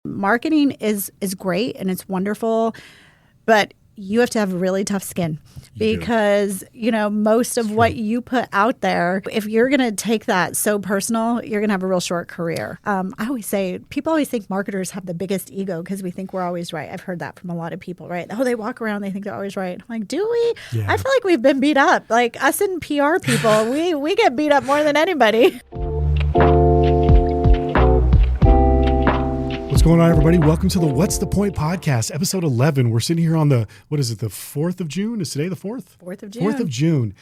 Marketing is great and it's wonderful, but you have to have really tough skin because, most of what you put out there, if you're going to take that so personal, you're going to have a real short career. I always say, people always think marketers have the biggest ego because we think we're always right. I've heard that from a lot of people, right? Oh, they walk around, they think they're always right. I'm like, do we? Yeah. I feel like we've been beat up. Like us in PR people, we get beat up more than anybody. What's going on, everybody? Welcome to the What's the Point podcast, episode 11. We're sitting here on the 4th of June? Is today the 4th? 4th of June. 4th of June.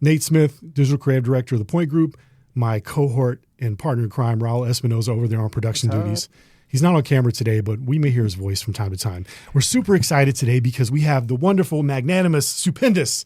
Nate Smith, Digital Creative Director of the Point Group, my cohort and partner in crime, Raul Espinoza, over there on production duties. He's not on camera today, but we may hear his voice from time to time. We're super excited today because we have the wonderful, magnanimous, stupendous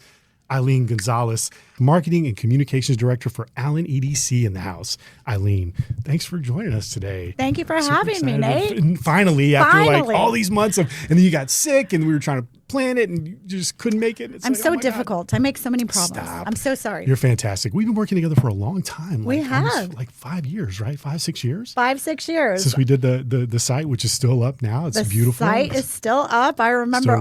Eileen Gonzales, Marketing and Communications Director for Allen EDC in the house. Eileen, thanks for joining us today. Thank you for having me, Nate. And finally, after like all these months and then you got sick and we were trying to plan it and you just couldn't make it. I'm so difficult. God. I make so many problems. Stop. I'm so sorry. You're fantastic. We've been working together for a long time. We have. Like 5 years, right? 5-6 years? 5-6 years. Since we did the site, which is still up now. It's beautiful. The site is still up. I remember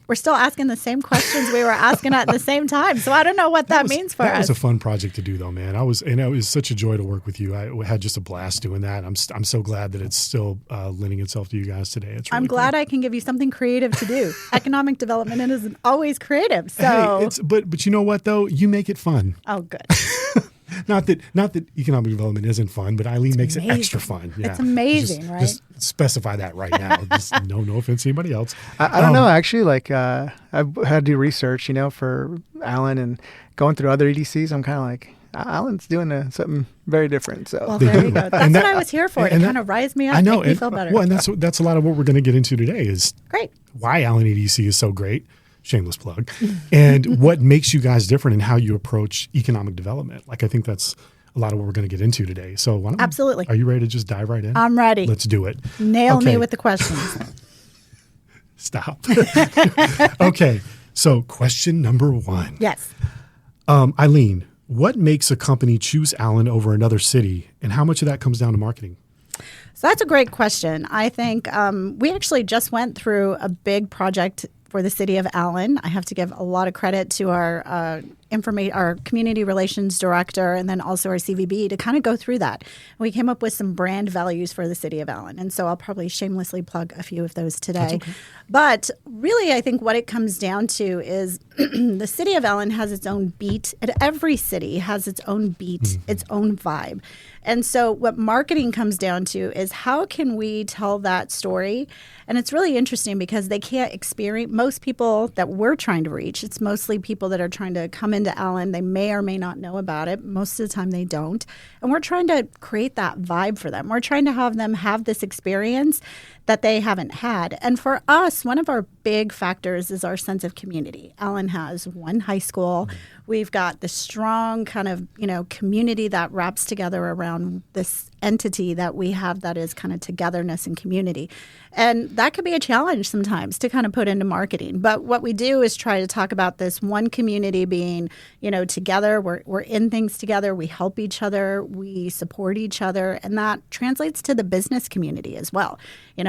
we're still asking the same questions we were asking at the same time. So I don't know what that means for us. That was a fun project to do though, man. It was such a joy to work with you. I had just a blast doing that. I'm so glad that it's still lending itself to you guys today. It's really I'm glad I can give you something creative to do. Economic development isn't always creative. So but you know what though? You make it fun. Oh, good. Not that economic development isn't fun, but Eileen makes it extra fun. Yeah. It's amazing, right? Just specify that right now. Just no offense to anybody else. I don't know. Actually, I've had to do research, for Allen and going through other EDCs. I'm kind of like, Allen's doing something very different. So well, there you go. That's what I was here for, to kind of rise me up, make me feel better. Well, and that's a lot of what we're going to get into today is great. Why Allen EDC is so great. Shameless plug. And what makes you guys different and how you approach economic development. I think that's a lot of what we're going to get into today. So absolutely. Are you ready to just dive right in? I'm ready. Let's do it. Nail me with the questions. Stop. Okay. So question number 1. Yes. Eileen, what makes a company choose Allen over another city, and how much of that comes down to marketing? So that's a great question. I think we actually just went through a big project for the city of Allen. I have to give a lot of credit to our community relations director and then also our CVB to kind of go through that. We came up with some brand values for the city of Allen. And so I'll probably shamelessly plug a few of those today. Okay. But really, I think what it comes down to is the city of Allen has its own beat. And every city has its own beat, its own vibe. And so what marketing comes down to is how can we tell that story? And it's really interesting because they can't experience, most people that we're trying to reach, it's mostly people that are trying to come into Allen. They may or may not know about it. Most of the time they don't. And we're trying to create that vibe for them. We're trying to have them have this experience that they haven't had. And for us, one of our big factors is our sense of community. Allen has one high school. We've got this strong kind of, community that wraps together around this entity that we have that is kind of togetherness and community. And that could be a challenge sometimes to kind of put into marketing. But what we do is try to talk about this one community being, together. We're in things together. We help each other. We support each other. And that translates to the business community as well.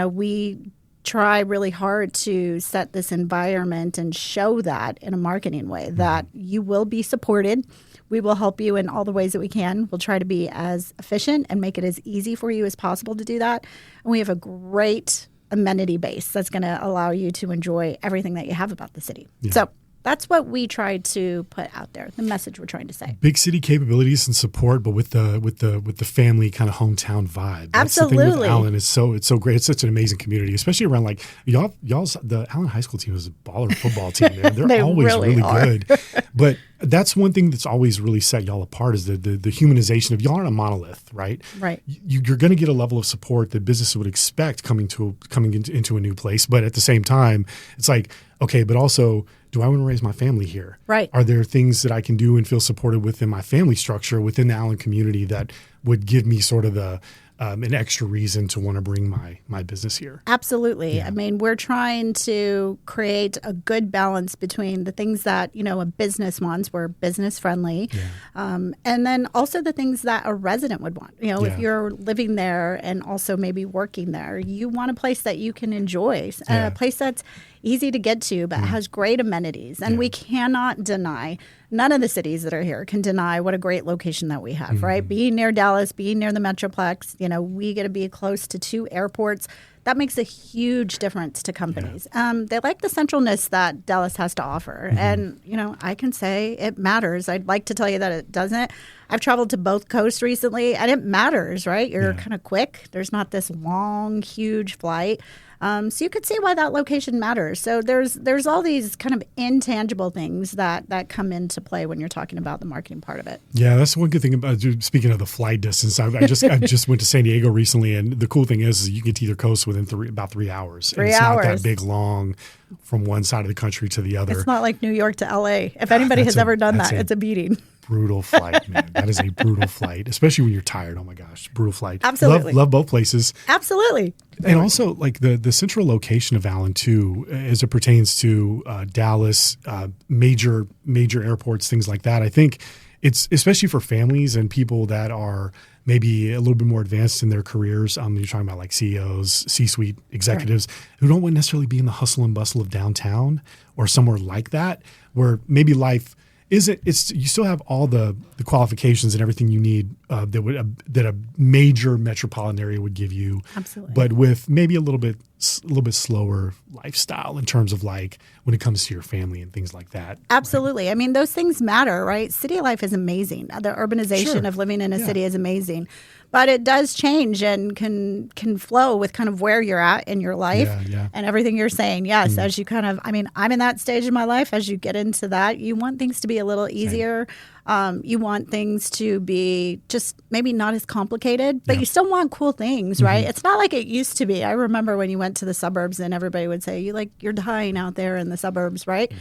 We try really hard to set this environment and show that in a marketing way that you will be supported. We will help you in all the ways that we can. We'll try to be as efficient and make it as easy for you as possible to do that. And we have a great amenity base that's going to allow you to enjoy everything that you have about the city. Yeah. So that's what we try to put out there, the message we're trying to say. Big city capabilities and support, but with the family kind of hometown vibe. That's absolutely. The thing with Allen. It's so great. It's such an amazing community, especially around y'all's the Allen High School team is a baller football team, man. They're always really good. But that's one thing that's always really set y'all apart is the humanization of y'all aren't a monolith, right? Right. You're going to get a level of support that businesses would expect coming into a new place, but at the same time, it's like, okay, but also, do I want to raise my family here? Right. Are there things that I can do and feel supported within my family structure within the Allen community that would give me sort of the an extra reason to want to bring my business here. Absolutely. Yeah. I mean, we're trying to create a good balance between the things that, a business wants, we're business friendly, and then also the things that a resident would want. If you're living there and also maybe working there, you want a place that you can enjoy, a place that's easy to get to, but has great amenities. And we cannot deny, none of the cities that are here can deny what a great location that we have, right? Being near Dallas, being near the Metroplex, we get to be close to 2 airports. That makes a huge difference to companies. They like the centralness that Dallas has to offer. And, I can say it matters. I'd like to tell you that it doesn't. I've traveled to both coasts recently, and it matters, right? You're kind of quick. There's not this long, huge flight. So you could see why that location matters. So there's all these kind of intangible things that come into play when you're talking about the marketing part of it. Yeah, that's one good thing about, speaking of the flight distance. I just went to San Diego recently, and the cool thing is you get to either coast within about 3 hours. 3 and it's hours. not that big long from one side of the country to the other. It's not like New York to LA. If anybody has ever done that, it's a beating. Brutal flight, man. That is a brutal flight, especially when you're tired. Oh my gosh, brutal flight. Absolutely. Love both places. Absolutely. And also like the central location of Allen too, as it pertains to Dallas, major airports, things like that. I think it's especially for families and people that are maybe a little bit more advanced in their careers. You're talking about like CEOs, C-suite executives who don't want to necessarily be in the hustle and bustle of downtown or somewhere like that, where maybe life you still have all the qualifications and everything you need that a major metropolitan area would give you. Absolutely. But with maybe a little bit slower lifestyle in terms of like when it comes to your family and things like that. Absolutely. Right? I mean, those things matter, right? City life is amazing. The urbanization of living in a city is amazing. But it does change and can flow with kind of where you're at in your life and everything you're saying. Yes, as you kind of, I'm in that stage of my life. As you get into that, you want things to be a little easier. You want things to be just maybe not as complicated, but you still want cool things, right? It's not like it used to be. I remember when you went to the suburbs and everybody would say, you're dying out there in the suburbs, right?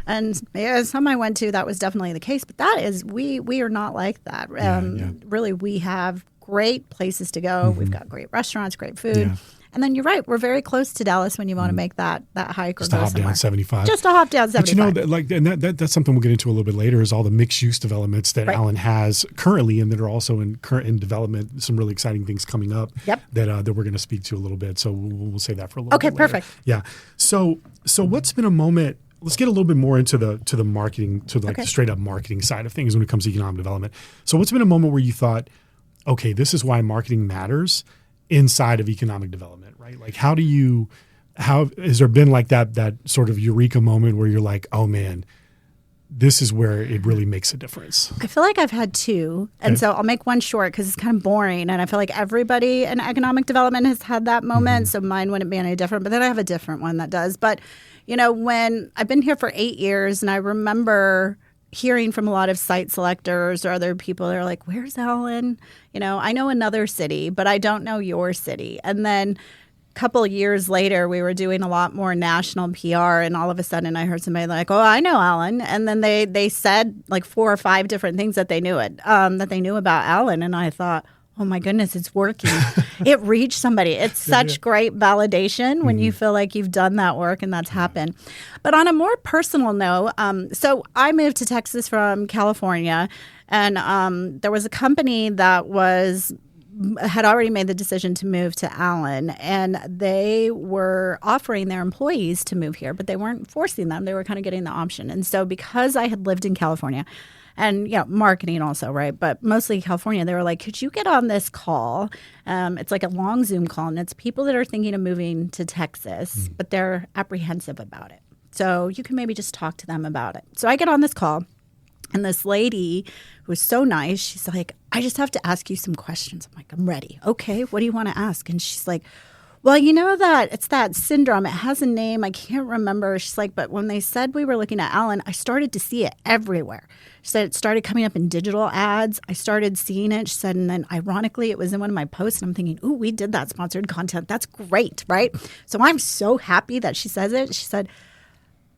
And some I went to, that was definitely the case. But that is, we are not like that. Really, we have great places to go. We've got great restaurants, great food. Yeah. And then you're right. We're very close to Dallas when you want to make that hike or just go hop somewhere. Down 75. Just a hop down 75. But that's something we'll get into a little bit later is all the mixed use developments that Allen has currently and that are also in development. Some really exciting things coming up that we're going to speak to a little bit. So we'll say that for a little bit later. Okay, perfect. Yeah. So what's been a moment? Let's get a little bit more into the marketing, to the straight up marketing side of things when it comes to economic development. So what's been a moment where you thought, okay, this is why marketing matters inside of economic development, right? Like how has there been like that sort of eureka moment where you're like, oh man, this is where it really makes a difference? I feel like I've had 2. And so I'll make one short because it's kind of boring. And I feel like everybody in economic development has had that moment. So mine wouldn't be any different. But then I have a different one that does. But, when I've been here for 8 years and I remember hearing from a lot of site selectors or other people, they're like, where's Allen? I know another city, but I don't know your city. And then a couple of years later, we were doing a lot more national PR, and all of a sudden I heard somebody like, oh, I know Allen. And then they said like 4 or 5 different things that they knew about Allen. And I thought, oh my goodness, it's working. It reached somebody. It's such great validation when you feel like you've done that work and that's happened. But on a more personal note, so I moved to Texas from California, and there was a company that had already made the decision to move to Allen, and they were offering their employees to move here, but they weren't forcing them. They were kind of getting the option. And so because I had lived in California, and marketing also, right? But mostly California, they were like, could you get on this call? It's like a long Zoom call, and it's people that are thinking of moving to Texas, but they're apprehensive about it. So you can maybe just talk to them about it. So I get on this call, and this lady who was so nice, she's like, I just have to ask you some questions. I'm like, I'm ready. Okay, what do you want to ask? And she's like, well, that it's that syndrome. It has a name. I can't remember. She's like, but when they said we were looking at Allen, I started to see it everywhere. She said it started coming up in digital ads. I started seeing it. She said, and then ironically, it was in one of my posts. And I'm thinking, ooh, we did that sponsored content. That's great, right? So I'm so happy that she says it. She said,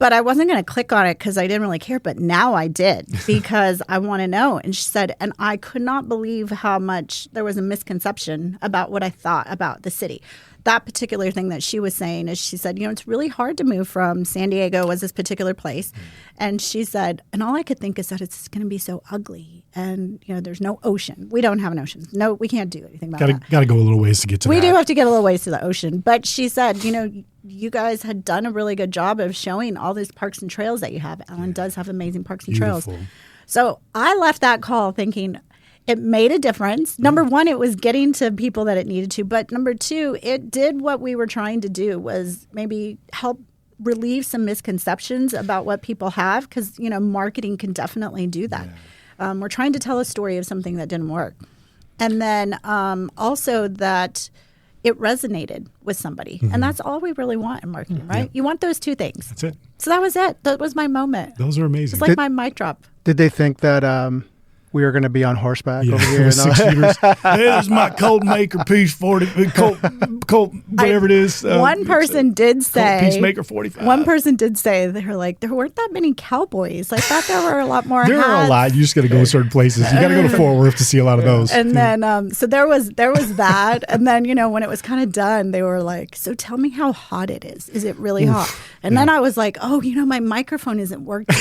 But I wasn't going to click on it because I didn't really care. But now I did because I want to know. And she said, and I could not believe how much there was a misconception about what I thought about the city. That particular thing that she was saying is she said, it's really hard to move from San Diego was this particular place. And she said, and all I could think is that it's going to be so ugly. And, there's no ocean. We don't have an ocean. No, we can't do anything about that. Got to go a little ways to get to that. We do have to get a little ways to the ocean. But she said, you guys had done a really good job of showing all these parks and trails that you have. Ellen does have amazing parks and trails. So I left that call thinking it made a difference. Number one, it was getting to people that it needed to. But number two, it did what we were trying to do was maybe help relieve some misconceptions about what people have because, marketing can definitely do that. Yeah. We're trying to tell a story of something that didn't work. And then also that it resonated with somebody. And that's all we really want in marketing, right? Yeah. You want those two things. That's it. So that was it. That was my moment. Those are amazing. It's like my mic drop. Did they think that we were going to be on horseback over here? With 6 shooters. There's my Colt Maker Piece 40, Colt whatever it is. One person did say. Colt Peacemaker 45. One person did say, they were like, there weren't that many cowboys. I thought there were a lot more There hats. are a lot. You just got to go to certain places. You got to go to Fort Worth to see a lot of those. And then, so there was that. And then, when it was kind of done, they were like, so tell me how hot it is. Is it really hot? And then I was like, oh, my microphone isn't working.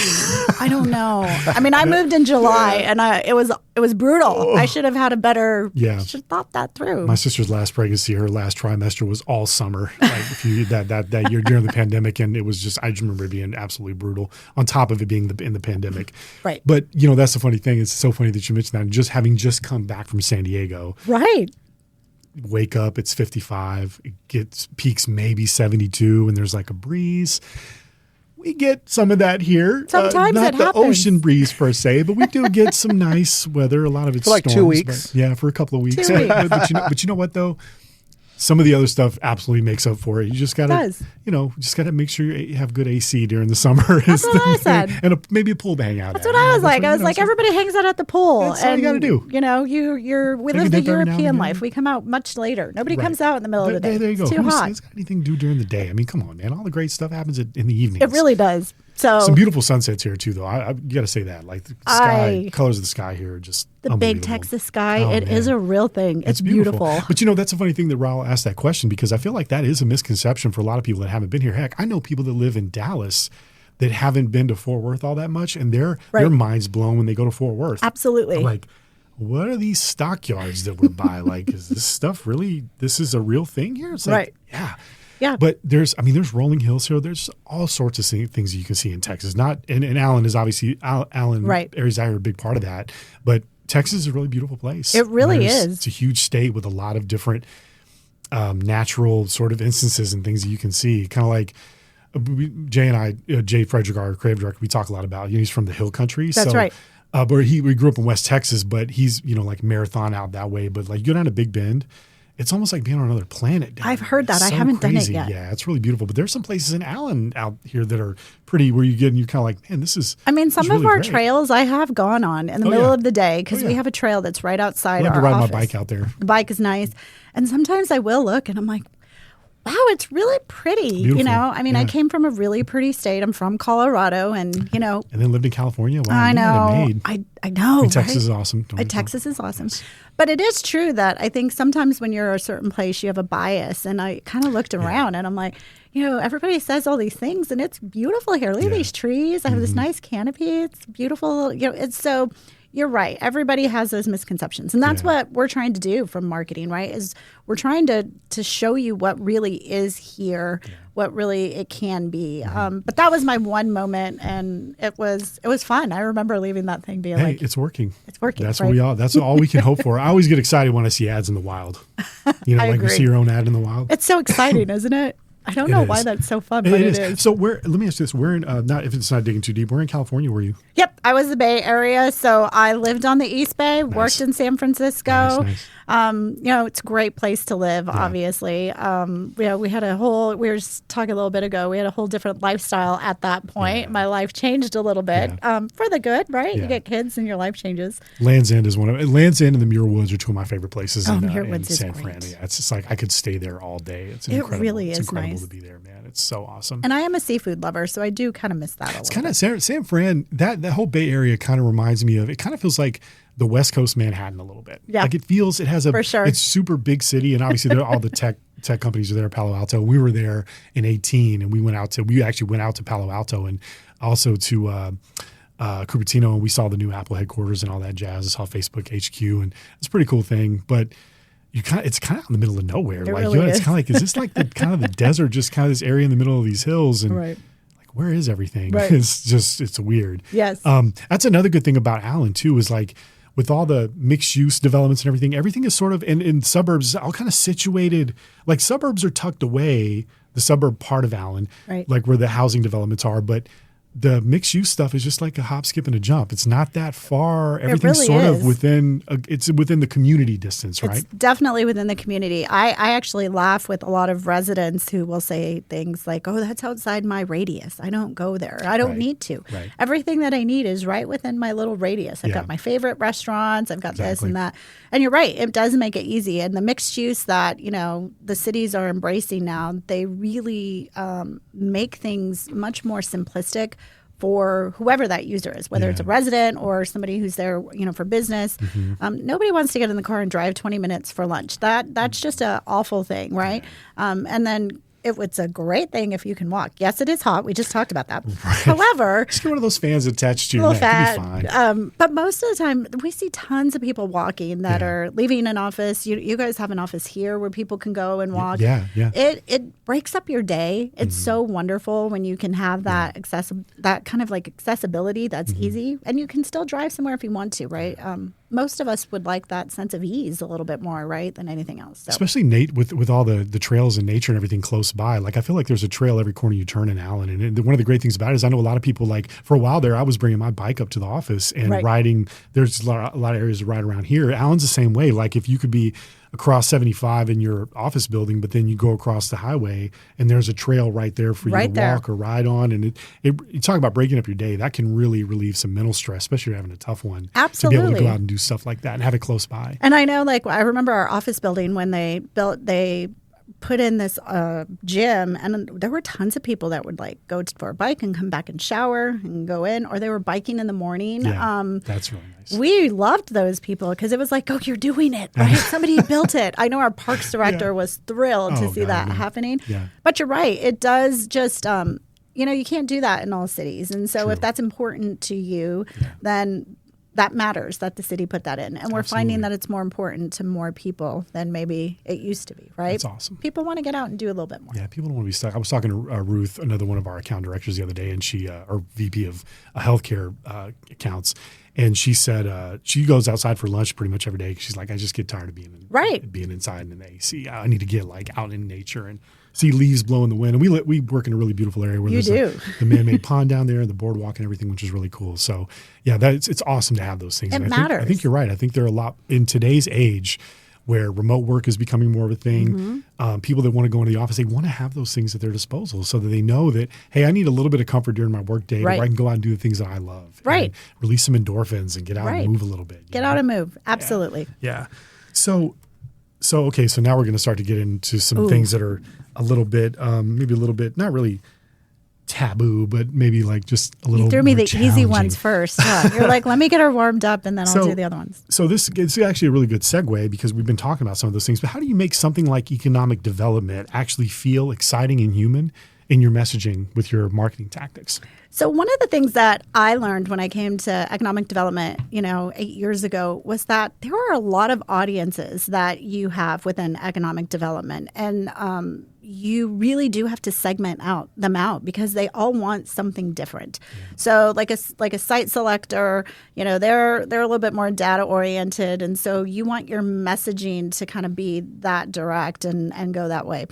I don't know. I mean, I moved in July and it was brutal. I should have had a better, should have thought that through. My sister's last pregnancy, her last trimester was all summer. Like if you that year during the pandemic, and it was just, I just remember it being absolutely brutal on top of it being in the pandemic. Right. But, that's the funny thing. It's so funny that you mentioned that. And just having just come back from San Diego. Right. Wake up, it's 55, it peaks maybe 72, and there's like a breeze. We get some of that here. Sometimes not it the happens. Ocean breeze per se, but we do get some nice weather. A lot of it's for like storms, 2 weeks. For a couple of weeks. 2 weeks. But you know what though? Some of the other stuff absolutely makes up for it. You just gotta, make sure you have good AC during the summer. That's what I said. And maybe a pool to hang out That's at. what I was like. I was like, everybody hangs out at the pool. That's all you gotta do. We live the European life. We come out much later. Nobody comes out in the middle of the day. There you go. It's too hot. Who's got anything to do during the day? I mean, come on, man. All the great stuff happens in the evenings. It really does. So some beautiful sunsets here too, though. You got to say that, like the sky, colors of the sky here are just the big Texas sky. It man. is a real thing. It's beautiful. But that's a funny thing that Raul asked that question because I feel like that is a misconception for a lot of people that haven't been here. Heck, I know people that live in Dallas that haven't been to Fort Worth all that much, and their minds blown when they go to Fort Worth. Absolutely. I'm like, what are these stockyards that we're by? Like, is this stuff really? This is a real thing here? It's like, yeah. Yeah. But there's rolling hills here. There's all sorts of things you can see in Texas. And Allen is obviously, Allen areas are a big part of that. But Texas is a really beautiful place. It really is. It's a huge state with a lot of different natural sort of instances and things that you can see. Kind of like Jay and I, Jay Frederick, our creative director, we talk a lot about, he's from the hill country. That's right. But we grew up in West Texas, but he's, like Marathon out that way. But like you go down to Big Bend, it's almost like being on another planet. I've heard that. I haven't done it yet. Yeah, it's really beautiful. But there's some places in Allen out here that are pretty where you get and you're kind of like, man, this is. I mean, some of really our great. Trails I have gone on in the middle of the day because we have a trail that's right outside our office. I have to ride my bike out there. The bike is nice. And sometimes I will look and I'm like, wow, it's really pretty. Beautiful. I mean, I came from a really pretty state. I'm from Colorado and, And then lived in California. Wow, I know. I know. Texas is awesome. Texas is awesome. But it is true that I think sometimes when you're a certain place, you have a bias. And I kind of looked around and I'm like, everybody says all these things and it's beautiful here. Look at these trees. I have this nice canopy. It's beautiful. It's so... You're right. Everybody has those misconceptions. And that's what we're trying to do from marketing, right? Is we're trying to show you what really is here, what really it can be. But that was my one moment and it was fun. I remember leaving that thing being like, it's working. It's working. That's that's all we can hope for. I always get excited when I see ads in the wild. Like agree. you see your own ad in the wild. It's so exciting, isn't it? I don't know why that's so fun, but it is. So let me ask you this. We're in, if it's not digging too deep, we're in California, were you? Yep. I was the Bay Area. So I lived on the East Bay, worked in San Francisco. Nice. It's a great place to live, obviously. We had we were just talking a little bit ago, we had a whole different lifestyle at that point. Yeah. My life changed a little bit for the good, right? Yeah. You get kids and your life changes. Land's End is Land's End and the Muir Woods are two of my favorite places Muir in Woods is San great. Fran. Yeah, it's just like I could stay there all day. It's It incredible. really It's is incredible nice. to be there, man. It's so awesome. And I am a seafood lover, so I do kind of miss that a It's little kind bit. of San Fran. That whole Bay Area kind of reminds me of. It kind of feels like the West Coast Manhattan a little bit. Yeah. Like it has a. For sure. It's super big city, and obviously all the tech companies are there. Palo Alto. We were there in 2018, and we actually went out to Palo Alto and also to Cupertino, and we saw the new Apple headquarters and all that jazz. I saw Facebook HQ, and it's a pretty cool thing. But it's kind of out in the middle of nowhere. It Like really it's is. kind of like, is this like the kind of the desert, just kind of this area in the middle of these hills, and Right. like where is everything? Right. It's weird. Yes. That's another good thing about Allen too, is like with all the mixed use developments and everything is sort of in suburbs, all kind of situated. Like suburbs are tucked away, the suburb part of Allen, Right. like where the housing developments are, but the mixed use stuff is just like a hop, skip, and a jump. It's not that far. Everything's really sort of is. it's within the community distance, right? It's definitely within the community. I actually laugh with a lot of residents who will say things like, oh, that's outside my radius. I don't go there. I don't Right. need to. Right. Everything that I need is right within my little radius. I've Yeah. got my favorite restaurants. I've got this Exactly. and that. And you're right. It does make it easy. And the mixed use that, the cities are embracing now, they really make things much more simplistic for whoever that user is, whether it's a Yeah. resident or somebody who's there, for business. Mm-hmm. Nobody wants to get in the car and drive 20 minutes for lunch. That's just an awful thing, right? And then it's a great thing if you can walk. Yes, it is hot. We just talked about that. However, Just get one of those fans attached to your little neck. It'll be fat. fine. But most of the time, we see tons of people walking that Yeah. are leaving an office. You guys have an office here where people can go and walk. Yeah. It breaks up your day. It's so wonderful when you can have that that kind of like accessibility that's easy, and you can still drive somewhere if you want to, right? Most of us would like that sense of ease a little bit more, right, than anything else. So. Especially Nate with all the trails and nature and everything close by. Like I feel like there's a trail every corner you turn in Allen. And one of the great things about it is I know a lot of people, like for a while there, I was bringing my bike up to the office and Right. riding. There's a lot of areas to ride around here. Allen's the same way. Like if you could be across 75 in your office building, but then you go across the highway and there's a trail right there for you Right to there. walk or ride on. And you talk about breaking up your day. That can really relieve some mental stress, especially if you're having a tough one. To be able Absolutely. to go out and do stuff like that and have it close by. And I know, I remember our office building when they put in this gym, and there were tons of people that would go for a bike and come back and shower and go in, or they were biking in the morning. Yeah, that's really nice. We loved those people because it was like, oh, you're doing it, right? Somebody built it. I know our parks director Yeah. was thrilled to Oh, see God, that yeah. happening. Yeah. But you're right. It does just, you can't do that in all cities. And so True. if that's important to you, then that matters that the city put that in. And we're finding Absolutely. that it's more important to more people than maybe it used to be, right? That's awesome. People want to get out and do a little bit more. Yeah, people don't want to be stuck. I was talking to Ruth, another one of our account directors, the other day, and she, our VP of healthcare accounts, and she said she goes outside for lunch pretty much every day. She's like, I just get tired of being inside in the AC. I need to get out in nature and see leaves blow in the wind. And we work in a really beautiful area where You there's do. the man-made pond down there, the boardwalk and everything, which is really cool. So yeah, it's awesome to have those things. It And matters. I think you're right. I think there are a lot in today's age where remote work is becoming more of a thing. Mm-hmm. People that want to go into the office, they want to have those things at their disposal so that they know that, hey, I need a little bit of comfort during my work day Right. where I can go out and do the things that I love. Right. And release some endorphins and get out Right. and move a little bit. you Get know? out and move. Absolutely. Yeah. So okay. So now we're going to start to get into some things that are a little bit, maybe a little bit, not really taboo, but maybe just a little. You threw me more the easy ones challenging. first. Huh? You're like, let me get her warmed up and then I'll So- do the other ones. So this is actually a really good segue because we've been talking about some of those things. But how do you make something like economic development actually feel exciting and human in your messaging with your marketing tactics? So one of the things that I learned when I came to economic development, 8 years ago, was that there are a lot of audiences that you have within economic development, and you really do have to segment them out because they all want something different. So like a site selector, they're a little bit more data oriented, and so you want your messaging to kind of be that direct and go that way.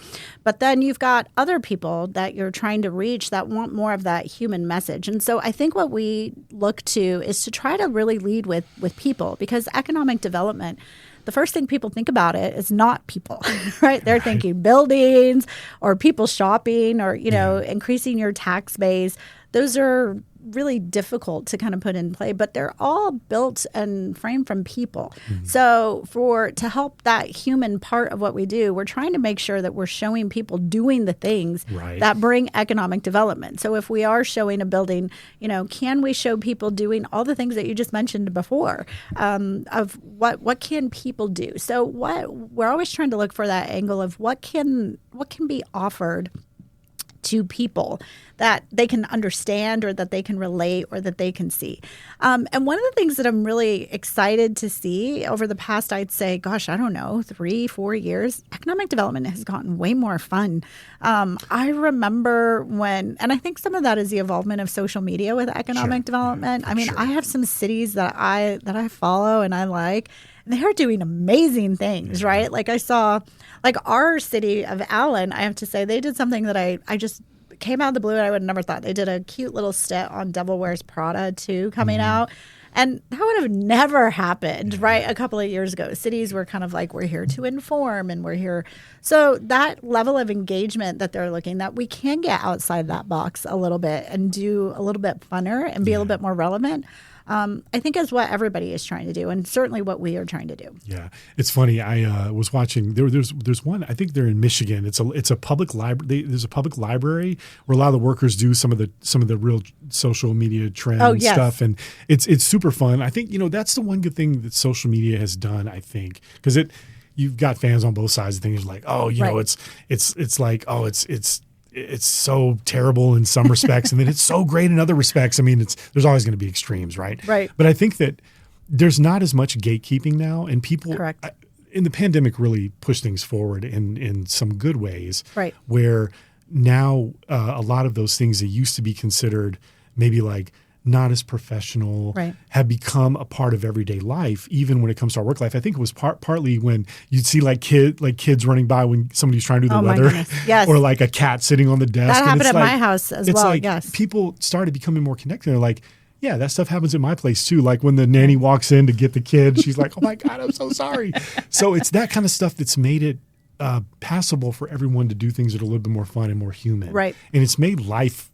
But then you've got other people that you're trying to reach that want more of that human message. And so I think what we look to is to try to really lead with people, because economic development, the first thing people think about it is not people, right? They're thinking buildings or people shopping or, increasing your tax base. Those are really difficult to kind of put in play, but they're all built and framed from people. So to help that human part of what we do, we're trying to make sure that we're showing people doing the things that bring economic development. So if we are showing a building, can we show people doing all the things that you just mentioned before, of what can people do? So we're always trying to look for that angle of what can be offered to people that they can understand or that they can relate or that they can see. And one of the things that I'm really excited to see over the past, I'd say, 3-4 years, economic development has gotten way more fun. I remember and I think some of that is the involvement of social media with economic development. I mean, I have some cities that I follow and I like, and they are doing amazing things, right? Like I saw, our city of Allen, I have to say, they did something that I just came out of the blue and I would have never thought. They did a cute little stint on Devil Wears Prada 2 coming out. And that would have never happened, right, a couple of years ago. Cities were kind of like, we're here to inform and we're here. So that level of engagement that they're looking at, we can get outside that box a little bit and do a little bit funner and be a little bit more relevant. I think is what everybody is trying to do, and certainly what we are trying to do. Yeah, it's funny. I was watching. There's one. I think they're in Michigan. It's a public library. There's a public library where a lot of the workers do some of the real social media trend stuff, and it's super fun. I think that's the one good thing that social media has done. I think because you've got fans on both sides of things. Like it's so terrible in some respects, and then it's so great in other respects. I mean, there's always going to be extremes, right? Right. But I think that there's not as much gatekeeping now, and people in the pandemic really pushed things forward in some good ways. Right. Where now a lot of those things that used to be considered maybe like not as professional have become a part of everyday life, even when it comes to our work life. I think it was partly when you'd see kids running by when somebody's trying to do the weather, or like a cat sitting on the desk. That happened at my house as well. People started becoming more connected. They're like, yeah, that stuff happens at my place too. Like when the nanny walks in to get the kid, she's like, oh my God, I'm so sorry. So it's that kind of stuff that's made it passable for everyone to do things that are a little bit more fun and more human. Right. And it's made life,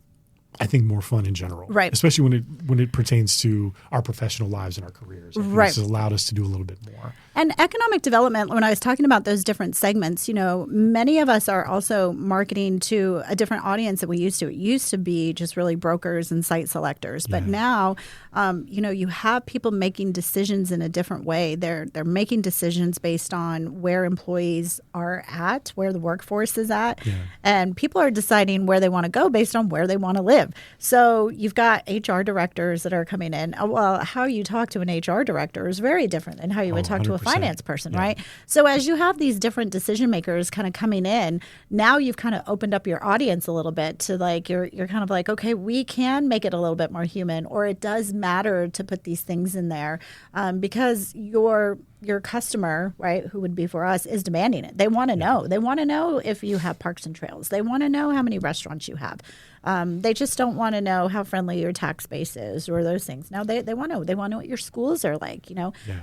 I think, more fun in general, right? Especially when it pertains to our professional lives and our careers. Right. This has allowed us to do a little bit more. And economic development, when I was talking about those different segments, many of us are also marketing to a different audience than we used to. It used to be just really brokers and site selectors, but now, you have people making decisions in a different way. They're making decisions based on where employees are at, where the workforce is at, and people are deciding where they want to go based on where they want to live. So you've got HR directors that are coming in. Well, how you talk to an HR director is very different than how you would talk to a finance person, right? So as you have these different decision makers kind of coming in, now you've kind of opened up your audience a little bit to like, you're kind of like, okay, we can make it a little bit more human, or it does matter to put these things in there because your customer, right, who would be for us, is demanding it. They want to know. They want to know if you have parks and trails. They want to know how many restaurants you have. They just don't want to know how friendly your tax base is or those things. No, they want to know. They want to know what your schools are like.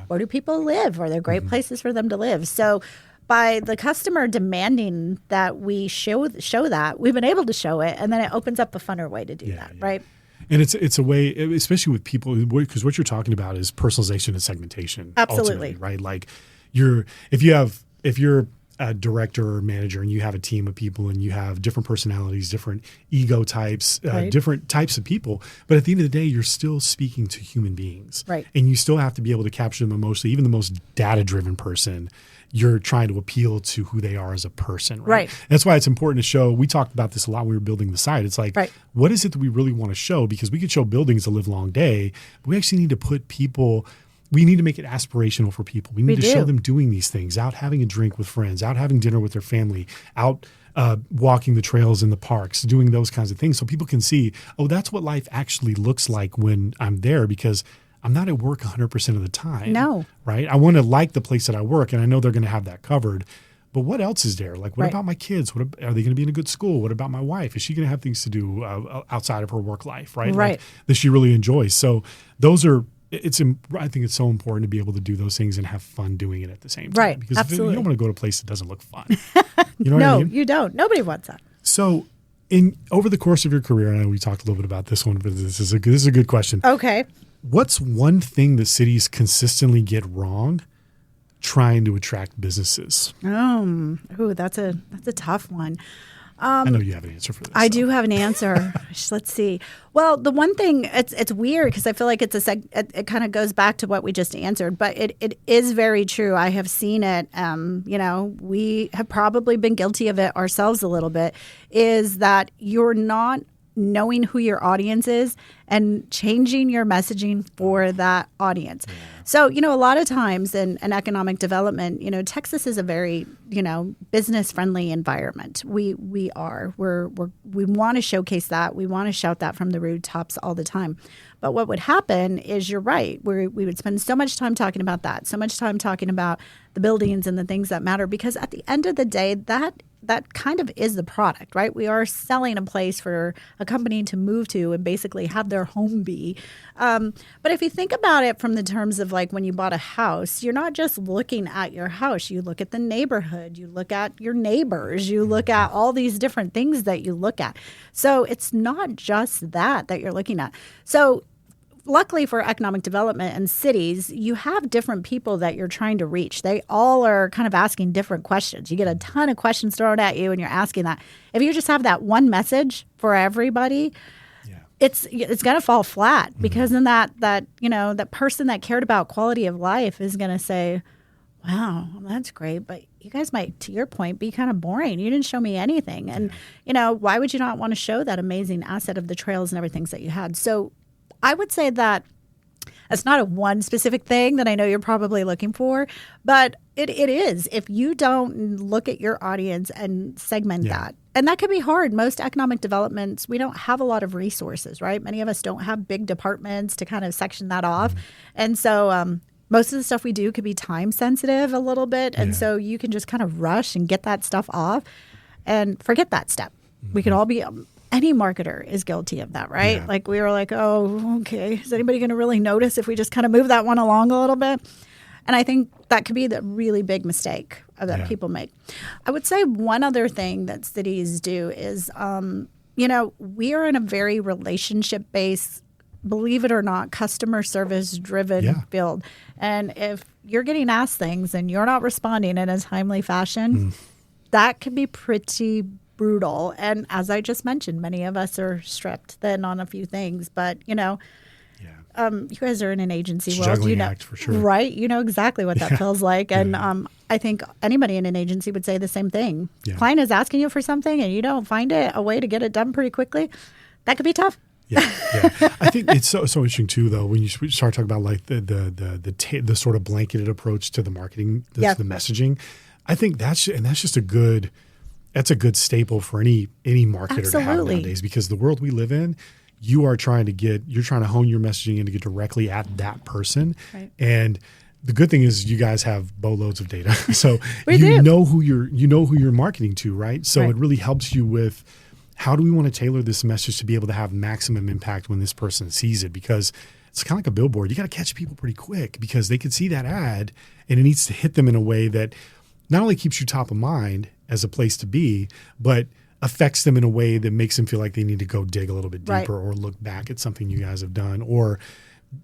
Where do people live? Are there great places for them to live? So by the customer demanding that we show that, we've been able to show it, and then it opens up a funner way to do that, right? And it's a way, especially with people, because what you're talking about is personalization and segmentation. Absolutely. Right? Like if you're a director or manager and you have a team of people and you have different personalities, different ego types, different types of people, but at the end of the day, you're still speaking to human beings. Right. And you still have to be able to capture them emotionally. Even the most data-driven person, you're trying to appeal to who they are as a person, right? That's why it's important to show. We talked about this a lot when we were building the site. It's like, what is it that we really want to show? Because we could show buildings a live long day, but we actually need to put people, we need to make it aspirational for people. We need to show them doing these things, out having a drink with friends, out having dinner with their family, out walking the trails in the parks, doing those kinds of things. So people can see, oh, that's what life actually looks like when I'm there, because I'm not at work 100% of the time. No. Right? I want to like the place that I work, and I know they're going to have that covered. But what else is there? Like, what about my kids? Are they going to be in a good school? What about my wife? Is she going to have things to do outside of her work life, right? Right. Like, that she really enjoys. So those are I think it's so important to be able to do those things and have fun doing it at the same time. Right, Because absolutely. you don't want to go to a place that doesn't look fun. You know No, what I mean? you don't. Nobody wants that. So over the course of your career, I know we talked a little bit about this one, but this is a good question. Okay. What's one thing that cities consistently get wrong trying to attract businesses? Ooh, that's a tough one. I know you have an answer for this. I do have an answer. Let's see. Well, the one thing, it's weird because I feel like it kind of goes back to what we just answered, but it is very true. I have seen it. We have probably been guilty of it ourselves a little bit, is that you're not knowing who your audience is and changing your messaging for that audience. Yeah. So, a lot of times in economic development, Texas is a very, business friendly environment. We want to showcase that. We want to shout that from the rooftops all the time. But what would happen is, you're right, we would spend so much time talking about that, so much time talking about the buildings and the things that matter, because at the end of the day, that kind of is the product, right? We are selling a place for a company to move to and basically have their home be. But if you think about it from the terms of like when you bought a house, you're not just looking at your house. You look at the neighborhood, you look at your neighbors, you look at all these different things that you look at. So it's not just that you're looking at. So luckily for economic development and cities, you have different people that you're trying to reach. They all are kind of asking different questions. You get a ton of questions thrown at you and you're asking that. If you just have that one message for everybody, it's going to fall flat, because then that person that cared about quality of life is going to say, wow, that's great, but you guys might, to your point, be kind of boring. You didn't show me anything. And, why would you not want to show that amazing asset of the trails and everything that you had? So I would say that it's not a one specific thing that I know you're probably looking for, but it is. If you don't look at your audience and segment that, and that can be hard. Most economic developments, we don't have a lot of resources, right? Many of us don't have big departments to kind of section that off. And so most of the stuff we do could be time sensitive a little bit. And so you can just kind of rush and get that stuff off and forget that step. We could all be... Any marketer is guilty of that, right? Yeah. Like we were like, oh, okay, is anybody going to really notice if we just kind of move that one along a little bit? And I think that could be the really big mistake that people make. I would say one other thing that cities do is, we are in a very relationship-based, believe it or not, customer service-driven field. And if you're getting asked things and you're not responding in a timely fashion, that can be pretty brutal. And as I just mentioned, many of us are stripped then on a few things. But, you guys are in an agency world. Juggling act for sure. Right? You know exactly what that feels like. And I think anybody in an agency would say the same thing. Yeah. Client is asking you for something and you don't find a way to get it done pretty quickly. That could be tough. Yeah. I think it's so interesting too, though, when you start talking about like the sort of blanketed approach to the marketing, the messaging. I think that's just a good staple for any marketer to have nowadays, because the world we live in, you're trying to hone your messaging in to get directly at that person. Right. And the good thing is you guys have boatloads of data. So you know who you're marketing to, right? So it really helps you with how do we want to tailor this message to be able to have maximum impact when this person sees it, because it's kind of like a billboard. You got to catch people pretty quick because they could see that ad and it needs to hit them in a way that not only keeps you top of mind as a place to be, but affects them in a way that makes them feel like they need to go dig a little bit deeper or look back at something you guys have done, or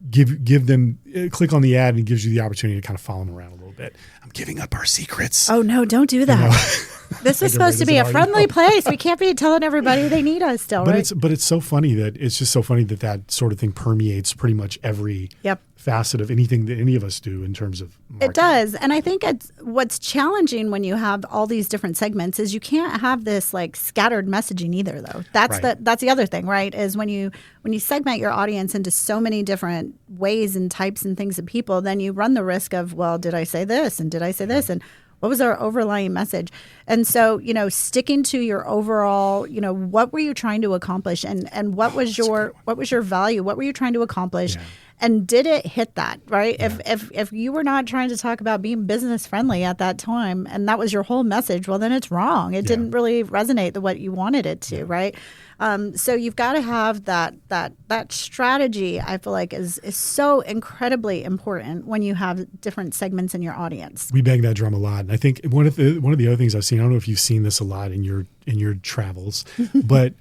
give them, click on the ad and it gives you the opportunity to kind of follow them around a little bit. I'm giving up our secrets. Oh, no, don't do that. This is supposed to be a friendly place. We can't be telling everybody they need us still, right? But it's so funny that sort of thing permeates pretty much every facet of anything that any of us do in terms of marketing. It does. And I think what's challenging when you have all these different segments is you can't have this like scattered messaging either, though. That's the other thing, right? Is when you segment your audience into so many different ways and types and things of people, then you run the risk of, well, did I say this? And did I say this? And what was our overlying message? And so, sticking to your overall, what were you trying to accomplish, and what was your value? What were you trying to accomplish? Yeah. And did it hit that, right? Yeah. If you were not trying to talk about being business friendly at that time, and that was your whole message, well, then it's wrong. It didn't really resonate the what you wanted it to, right? So you've got to have that strategy. I feel like is so incredibly important when you have different segments in your audience. We bang that drum a lot, and I think one of the other things I've seen. I don't know if you've seen this a lot in your travels, but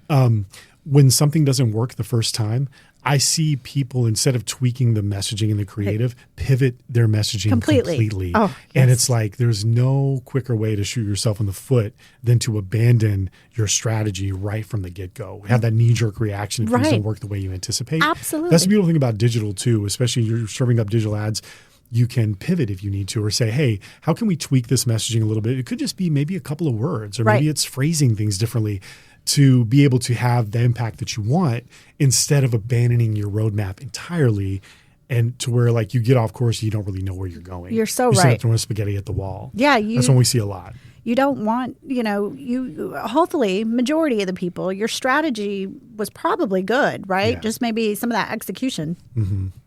when something doesn't work the first time, I see people, instead of tweaking the messaging and the creative, pivot their messaging completely. Oh, and yes. it's like there's no quicker way to shoot yourself in the foot than to abandon your strategy right from the get-go. Have that knee-jerk reaction if things don't work the way you anticipate. Absolutely. That's the beautiful thing about digital too, especially you're serving up digital ads. You can pivot if you need to, or say, hey, how can we tweak this messaging a little bit? It could just be maybe a couple of words, or maybe it's phrasing things differently to be able to have the impact that you want, instead of abandoning your roadmap entirely, and to where like you get off course, you don't really know where you're going. You're so you right. start throwing spaghetti at the wall. Yeah, that's when we see a lot. You don't want, you hopefully majority of the people, your strategy was probably good, right? Yeah. Just maybe some of that execution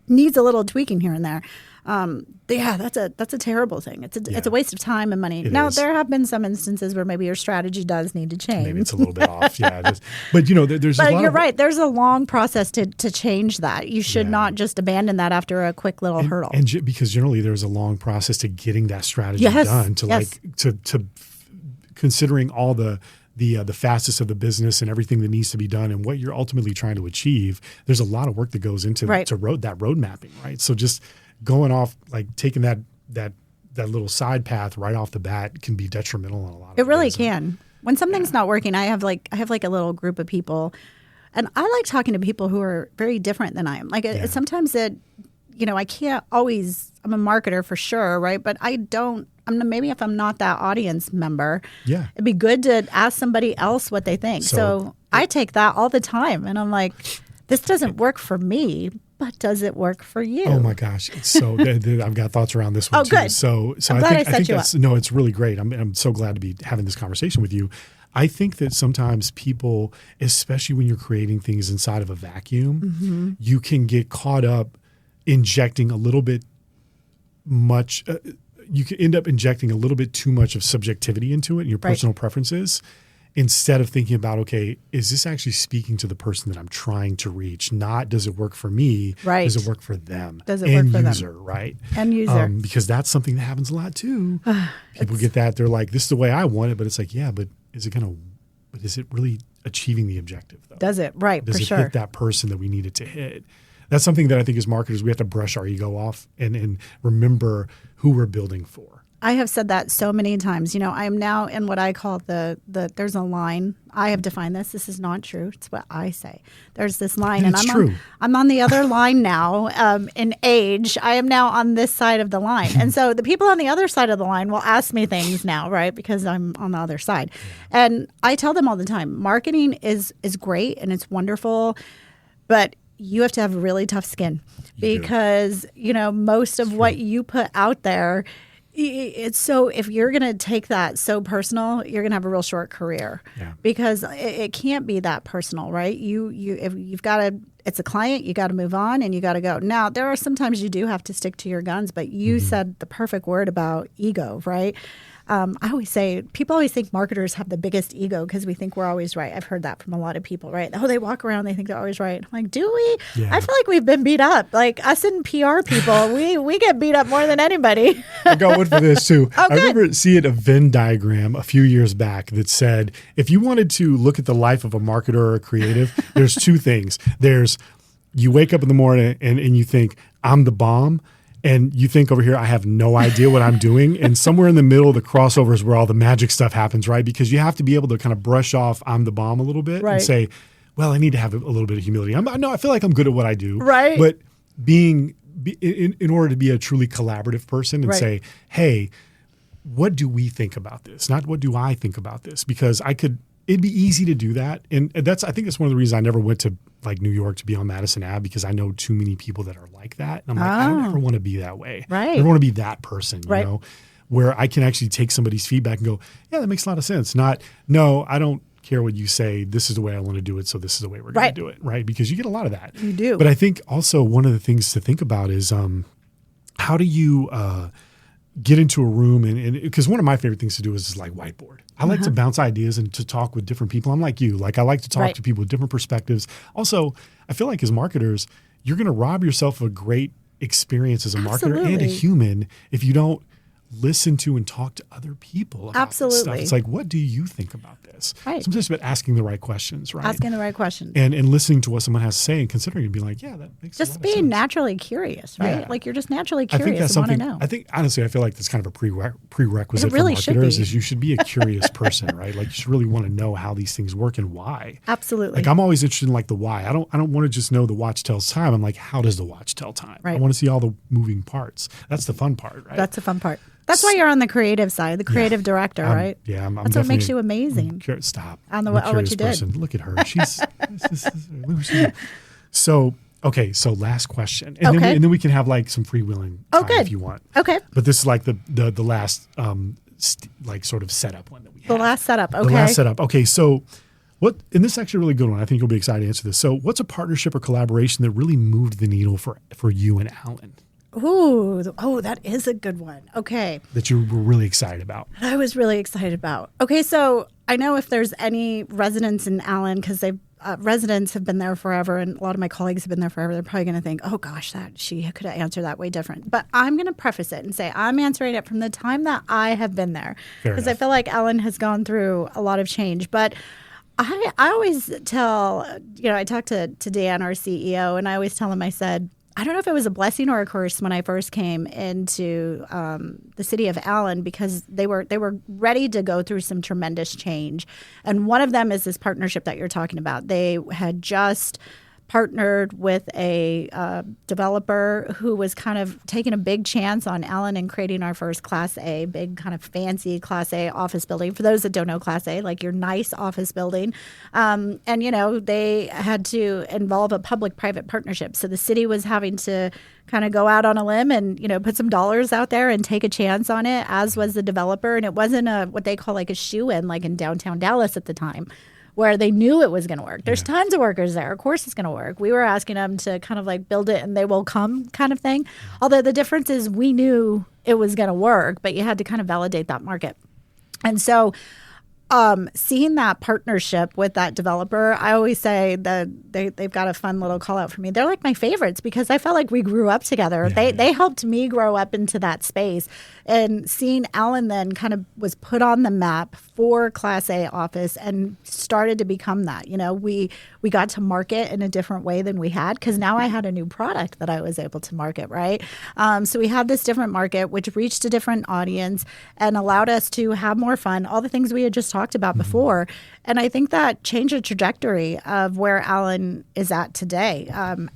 needs a little tweaking here and there. That's a terrible thing. It's a waste of time and money. It Now, is. there have been some instances where maybe your strategy does need to change. Maybe it's a little bit off. Yeah. But there's a But lot you're of, right. There's a long process to change that. You should not just abandon that after a quick little hurdle. And because generally there's a long process to getting that strategy done, to considering all the facets of the business and everything that needs to be done and what you're ultimately trying to achieve. There's a lot of work that goes into that road mapping, right? So just going off, like taking that little side path right off the bat can be detrimental on a lot of It really ways. can. When something's not working, I have like a little group of people, and I like talking to people who are very different than I am. Like sometimes I can't always. I'm a marketer for sure, right? But maybe if I'm not that audience member, it'd be good to ask somebody else what they think. So I take that all the time, and I'm like, this doesn't work for me, but does it work for you? Oh my gosh! So I've got thoughts around this one too. Good. So I think that's it's really great. I'm so glad to be having this conversation with you. I think that sometimes people, especially when you're creating things inside of a vacuum, you can get caught up injecting a little bit much. You can end up injecting a little bit too much of subjectivity into it and your personal preferences, instead of thinking about, okay, is this actually speaking to the person that I'm trying to reach? Not, does it work for me? Right. Does it work for them? Does it work for them? End user, right? End user. Because that's something that happens a lot too. People get that. They're like, this is the way I want it. But it's like, yeah, but is it really achieving the objective though? Does it? Right, Does for it sure. hit that person that we need it to hit? That's something that I think as marketers, we have to brush our ego off and remember who we're building for. I have said that so many times. I am now in what I call there's a line. I have defined this. This is not true. It's what I say. There's this line, and I'm on the other line now. In age, I am now on this side of the line, and so the people on the other side of the line will ask me things now, right? Because I'm on the other side, and I tell them all the time, marketing is great and it's wonderful, but you have to have really tough skin because most of what you put out there. It's so, if you're going to take that so personal, you're going to have a real short career because it can't be that personal, right? If you've got to, it's a client, you got to move on and you got to go. Now, there are sometimes you do have to stick to your guns, but you said the perfect word about ego, right? I always say, people always think marketers have the biggest ego because we think we're always right. I've heard that from a lot of people, right? Oh, they walk around, they think they're always right. I'm like, do we? Yeah. I feel like we've been beat up. Like us in PR people, we get beat up more than anybody. I got one for this too. Oh, I remember seeing a Venn diagram a few years back that said, if you wanted to look at the life of a marketer or a creative, there's two things. There's, you wake up in the morning and you think, I'm the bomb. And you think over here, I have no idea what I'm doing. And somewhere in the middle, the crossover is where all the magic stuff happens, right? Because you have to be able to kind of brush off I'm the bomb a little bit and say, well, I need to have a little bit of humility. I feel like I'm good at what I do. Right. But in order to be a truly collaborative person and say, hey, what do we think about this? Not what do I think about this? Because it'd be easy to do that. And I think that's one of the reasons I never went to like New York to be on Madison Ave, because I know too many people that are like that. And I'm like, I don't ever want to be that way. Right. I don't want to be that person, you know, where I can actually take somebody's feedback and go, yeah, that makes a lot of sense. Not, no, I don't care what you say. This is the way I want to do it. So this is the way we're going to do it. Right. Because you get a lot of that. You do. But I think also one of the things to think about is how do you get into a room and because one of my favorite things to do is like whiteboard. I like to bounce ideas and to talk with different people. I'm like you. Like I like to talk to people with different perspectives. Also, I feel like as marketers, you're going to rob yourself of a great experience as a marketer and a human if you don't listen to and talk to other people about this stuff. It's like, what do you think about this? Right. Sometimes it's about asking the right questions, right? Asking the right questions. And listening to what someone has to say and considering and be like, yeah, that makes a lot of sense. Just being naturally curious, right? Yeah. Like you're just naturally I think curious that's and want to something, know. I think, honestly, I feel like that's kind of a prerequisite It really for should marketers be. is you should be a curious person, right? Like you should really want to know how these things work and why. Absolutely. Like I'm always interested in like the why. I don't want to just know the watch tells time. I'm like, how does the watch tell time? Right. I want to see all the moving parts. That's the fun part, right? That's the fun part. That's why you're on the creative side, the creative director, right? Yeah, I'm That's what makes you amazing. Stop. On the I'm a what curious you did. person. Look at her. She's look what she did. So okay. So last question, and then we can have like some freewheeling time if you want. Okay. But this is like the last like sort of setup one that we have. The last setup. Okay. The last setup. Okay. So what? And this is actually a really good one. I think you'll be excited to answer this. So what's a partnership or collaboration that really moved the needle for you and Alan? Ooh, that is a good one. Okay. That you were really excited about. I was really excited about. Okay, so I know if there's any residents in Allen, because they've residents have been there forever, and a lot of my colleagues have been there forever, they're probably going to think, oh gosh, that she could have answered that way different. But I'm going to preface it and say I'm answering it from the time that I have been there, because I feel like Allen has gone through a lot of change. But I always tell, I talked to Dan, our CEO, and I always tell him, I said, I don't know if it was a blessing or a curse when I first came into the city of Allen, because they were ready to go through some tremendous change. And one of them is this partnership that you're talking about. They had just partnered with a developer who was kind of taking a big chance on Allen and creating our first Class A, big kind of fancy Class A office building. For those that don't know Class A, like your nice office building. And, they had to involve a public-private partnership. So the city was having to kind of go out on a limb and, put some dollars out there and take a chance on it, as was the developer. And it wasn't what they call like a shoe-in, like in downtown Dallas at the time, where they knew it was going to work. There's tons of workers there. Of course it's going to work. We were asking them to kind of like build it and they will come kind of thing. Although the difference is we knew it was going to work, but you had to kind of validate that market. And so seeing that partnership with that developer, I always say that they've got a fun little call out for me. They're like my favorites because I felt like we grew up together. They helped me grow up into that space. And seeing Allen then kind of was put on the map for Class A office and started to become that. We got to market in a different way than we had, because now I had a new product that I was able to market, right? So we had this different market, which reached a different audience and allowed us to have more fun, all the things we had just talked about before. And I think that changed the trajectory of where Allen is at today.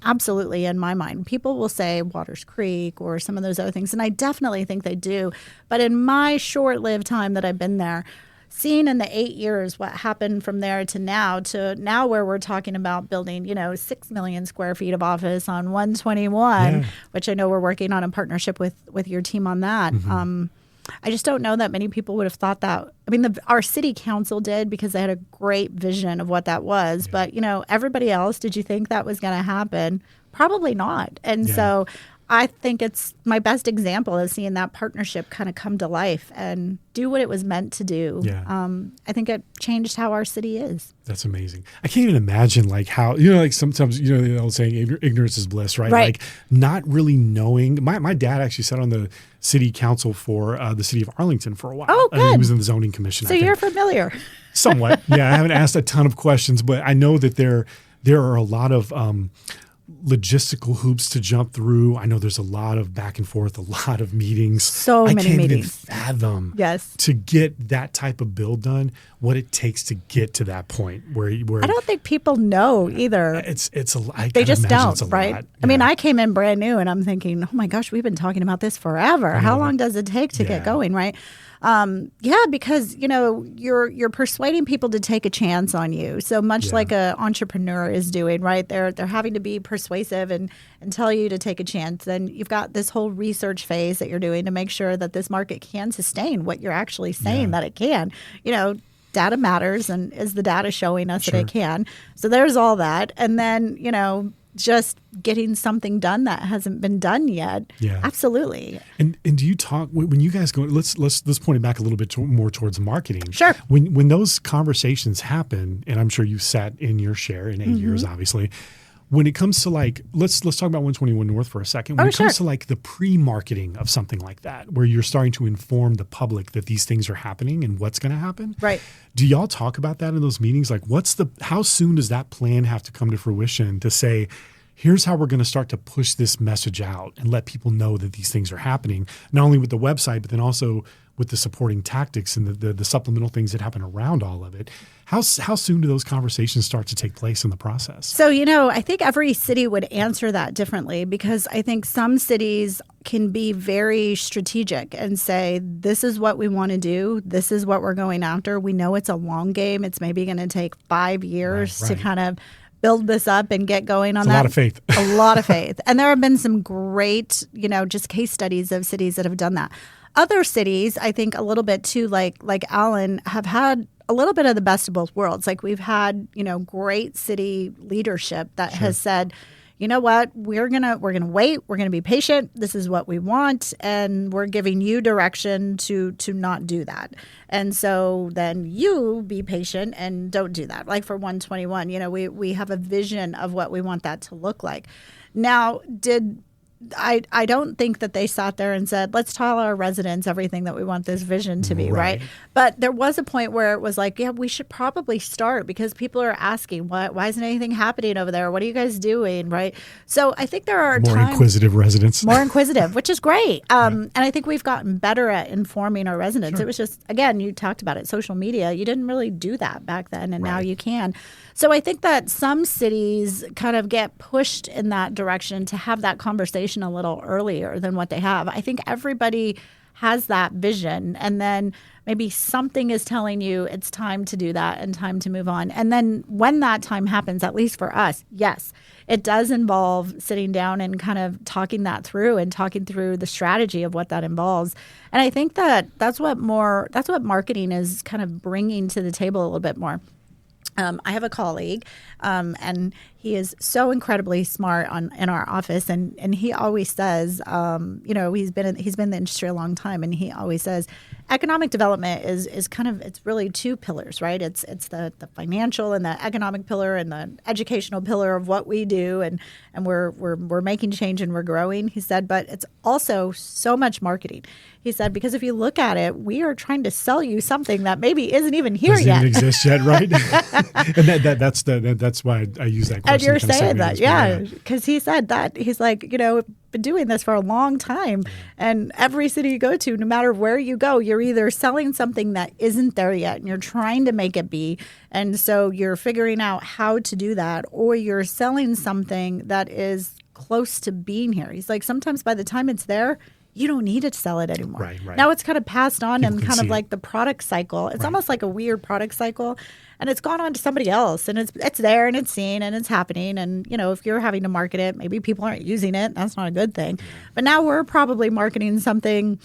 Absolutely, in my mind. People will say Waters Creek or some of those other things, and I definitely think they do. But in my short-lived time that I've been there, seeing in the 8 years what happened from there to now where we're talking about building, 6 million square feet of office on 121, which I know we're working on in partnership with your team on that. I just don't know that many people would have thought that. I mean, our city council did, because they had a great vision of what that was. But, everybody else, did you think that was going to happen? Probably not. And so I think it's my best example of seeing that partnership kind of come to life and do what it was meant to do. I think it changed how our city is. That's amazing. I can't even imagine like how, like sometimes, the old saying, ignorance is bliss, right? Like not really knowing. My dad actually sat on the city council for the city of Arlington for a while. Oh, good. He was in the zoning commission. So you're familiar. Somewhat. Yeah. I haven't asked a ton of questions, but I know that there are a lot of logistical hoops to jump through. I know there's a lot of back and forth, a lot of meetings. So many meetings. I can't meetings. even fathom to get that type of build done, what it takes to get to that point where I don't think people know either. It's a lot. They just don't, right? Lot. I mean, I came in brand new and I'm thinking, oh my gosh, we've been talking about this forever. How long does it take to get going, right? Because you're persuading people to take a chance on you, so much like an entrepreneur is doing, right? They're having to be persuasive and tell you to take a chance. Then you've got this whole research phase that you're doing to make sure that this market can sustain what you're actually saying that it can. data matters, and is the data showing us that it can? So there's all that. And then, just getting something done that hasn't been done yet. Yeah. Absolutely. And do you talk when you guys go? Let's point it back a little bit more towards marketing. Sure. When those conversations happen, and I'm sure you sat in your share in 8 years, obviously. When it comes to let's talk about 121 North for a second. When it comes to the pre-marketing of something like that, where you're starting to inform the public that these things are happening and what's going to happen. Right. Do y'all talk about that in those meetings? Like, how soon does that plan have to come to fruition to say, here's how we're going to start to push this message out and let people know that these things are happening, not only with the website, but then also with the supporting tactics and the supplemental things that happen around all of it. How soon do those conversations start to take place in the process? So, I think every city would answer that differently, because I think some cities can be very strategic and say, this is what we want to do. This is what we're going after. We know it's a long game. It's maybe going to take 5 years to kind of build this up and get going on that. A lot of faith. A lot of faith. And there have been some great, just case studies of cities that have done that. Other cities, I think a little bit too, like Allen, have had a little bit of the best of both worlds. Like we've had, great city leadership that has said, you know what, we're gonna wait, we're gonna be patient. This is what we want, and we're giving you direction to not do that. And so then you be patient and don't do that. Like for 121, we have a vision of what we want that to look like. Now, I don't think that they sat there and said, let's tell our residents everything that we want this vision to be, right? But there was a point where it was like, yeah, we should probably start, because people are asking, why isn't anything happening over there? What are you guys doing, right? So I think there are more inquisitive residents. More inquisitive, which is great. And I think we've gotten better at informing our residents. It was just, again, you talked about it, social media. You didn't really do that back then, and now you can. So I think that some cities kind of get pushed in that direction to have that conversation a little earlier than what they have. I think everybody has that vision, and then maybe something is telling you it's time to do that and time to move on. And then when that time happens, at least for us, yes, it does involve sitting down and kind of talking that through and talking through the strategy of what that involves. And I think that's what marketing is kind of bringing to the table a little bit more. I have a colleague, and he is so incredibly smart in our office, and he always says, he's been in the industry a long time, and he always says, economic development is kind of, it's really two pillars, right? It's the financial and the economic pillar and the educational pillar of what we do, and we're making change and we're growing. He said, but it's also so much marketing. He said, because if you look at it, we are trying to sell you something that maybe isn't even here yet. Doesn't even exist yet, right? And that's why I use that question. And you're saying that, yeah, because he said that. He's like, we've been doing this for a long time, and every city you go to, no matter where you go, you're either selling something that isn't there yet, and you're trying to make it be, and so you're figuring out how to do that, or you're selling something that is close to being here. He's like, sometimes by the time it's there, you don't need to sell it anymore. Right. Now it's kind of passed on. People and kind of like the product cycle. It's almost like a weird product cycle, and it's gone on to somebody else, and it's there and it's seen and it's happening. And, if you're having to market it, maybe people aren't using it. That's not a good thing. But now we're probably marketing something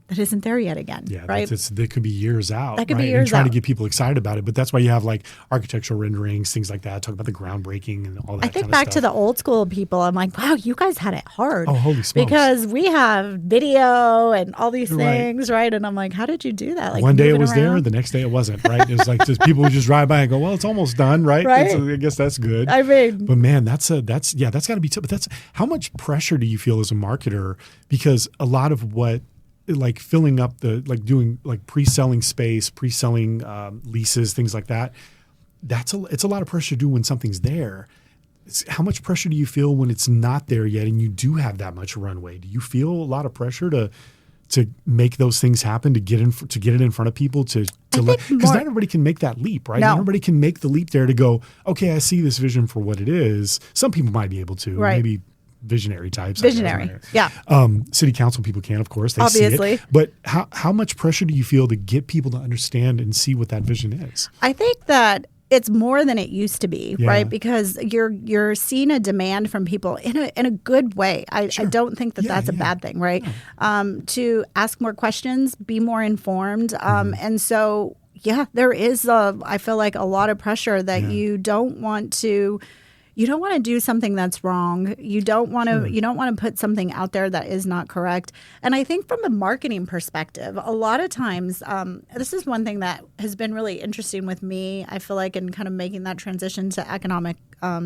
that isn't there yet again. Yeah, right? That could be years out. That could be right? years and trying out. to get people excited about it. But that's why you have like architectural renderings, things like that. Talk about the groundbreaking and all that. I think kind of back stuff. to the old school people. I'm like, wow, you guys had it hard. Oh, holy smokes. Because we have video and all these things, right? And I'm like, how did you do that? Like one day it was around? there, the next day it wasn't, right? It was like just people would just drive by and go, well, it's almost done, right? Right. I guess that's good. I mean, but man, that's got to be tough. But how much pressure do you feel as a marketer? Because a lot of what, like filling up doing like pre-selling space, pre-selling leases, things like that. It's a lot of pressure to do when something's there. How much pressure do you feel when it's not there yet, and you do have that much runway? Do you feel a lot of pressure to make those things happen, to get it in front of people, because not everybody can make that leap, right? No. Not everybody can make the leap there to go, okay, I see this vision for what it is. Some people might be able to, maybe visionary types. Yeah. City council people can, of course. They Obviously. see it. But how much pressure do you feel to get people to understand and see what that vision is? I think that it's more than it used to be, Yeah. right? Because you're seeing a demand from people in a good way. I don't think that's a bad thing, right? No. To ask more questions, be more informed, and so Yeah, there is I feel like a lot of pressure that you don't want to do something that's wrong. You don't want to put something out there that is not correct. And I think from a marketing perspective, a lot of times, this is one thing that has been really interesting with me, I feel like, in kind of making that transition to economic